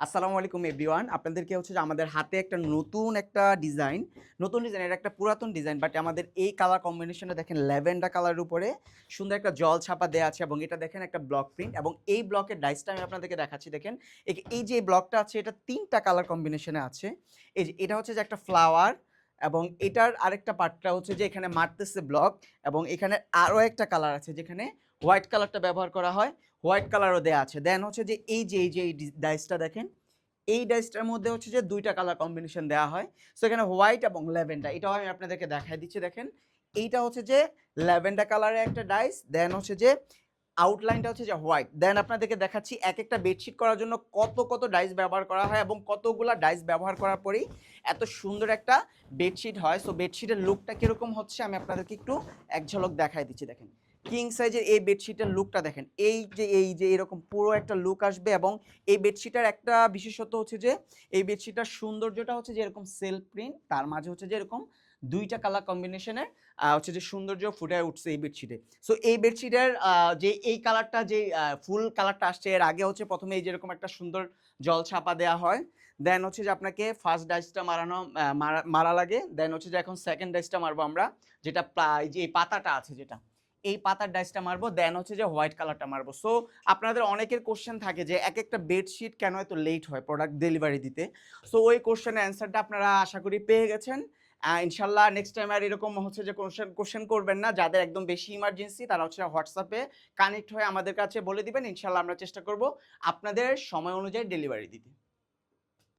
আসসালামু আলাইকুম এভরিওয়ান। আপনাদেরকে হচ্ছে যে আমাদের হাতে একটা নতুন ডিজাইন এটা একটা পুরাতন ডিজাইন বাট আমাদের এই কালার কম্বিনেশনটা দেখেন ল্যাভেন্ডার কালারের উপরে সুন্দর একটা জল ছাপা দেয়া আছে এবং এটা দেখেন একটা ব্লক প্রিন্ট এবং এই ব্লকের ডাইসটা আমি আপনাদেরকে দেখাচ্ছি দেখেন। এই যে ব্লকটা আছে এটা ৩ টা কালার কম্বিনেশনে আছে। এই যে এটা হচ্ছে যে একটা ফ্লাওয়ার এবং এটার আরেকটা পার্টটা হচ্ছে যে এখানে মারতেছে ব্লক এবং এখানে আরো একটা কালার আছে যেখানে হোয়াইট কালারটা ব্যবহার করা হয়। হোয়াইট কালারও দেয়া আছে। দেন হচ্ছে যে এই ডাইসটা দেখেন, এই ডাইসটার মধ্যে হচ্ছে যে ২ টা কালার কম্বিনেশন দেয়া হয়। সো এখানে হোয়াইট এবং ল্যাভেন্ডার এটাও আমি আপনাদেরকে দেখায় দিচ্ছি দেখেন। এইটা হচ্ছে যে ল্যাভেন্ডার কালারের একটা ডাইস, দেন হচ্ছে যে আউটলাইনটা হচ্ছে যে হোয়াইট। দেন আপনাদেরকে দেখাচ্ছি একেকটা বেডশিট করার জন্য কত ডাইস ব্যবহার করা হয় এবং কতগুলা ডাইস ব্যবহার করার পরেই এত সুন্দর একটা বেডশিট হয়। সো বেডশিটের লুকটা কিরকম হচ্ছে আমি আপনাদেরকে একটু এক ঝলক দেখায় দিচ্ছি দেখেন। কিং সাইজের এই বেডশিটের লুকটা দেখেন। এই যে এরকম পুরো একটা লুক আসবে এবং এই বেডশিটের একটা বিশেষত্ব হচ্ছে যে এই বেডশিটটার সৌন্দর্যটা হচ্ছে যে এরকম সেলফ প্রিন্ট, তার মাঝে হচ্ছে যে এরকম ২ টা কালার কম্বিনেশনের হচ্ছে যে সৌন্দর্য ফুটে উঠছে এই বেডশিটে। সো এই বেডশিটের যে এই কালারটা যে ফুল কালারটা আসছে এর আগে হচ্ছে ১ম এ এই যেরকম একটা সুন্দর জল ছাপা দেয়া হয়। দেন হচ্ছে যে আপনাকে ফার্স্ট ডাইসটা মারানো মারা লাগে। দেন হচ্ছে যে এখন সেকেন্ড ডাইসটা মারবো আমরা, যেটা এই যে এই পাতাটা আছে যেটা, এই পাতার ডাইসটা মারবো। দেন হচ্ছে যে হোয়াইট কালারটা মারবো। সো আপনাদের অনেকের কোশ্চেন থাকে যে একেকটা বেডশিট কেন এত লেট হয় প্রোডাক্ট ডেলিভারি দিতে। সো ওই কোশ্চেনের অ্যান্সারটা আপনারা আশা করি পেয়ে গেছেন। ইনশাআল্লাহ নেক্সট টাইম আর এরকম হচ্ছে যে কোশ্চেন করবেন না। যাদের একদম বেশি ইমার্জেন্সি তারা হচ্ছে হোয়াটসঅ্যাপে কানেক্ট হয়ে আমাদের কাছে বলে দিবেন। ইনশাআল্লাহ আমরা চেষ্টা করব আপনাদের সময় অনুযায়ী ডেলিভারি দিতে।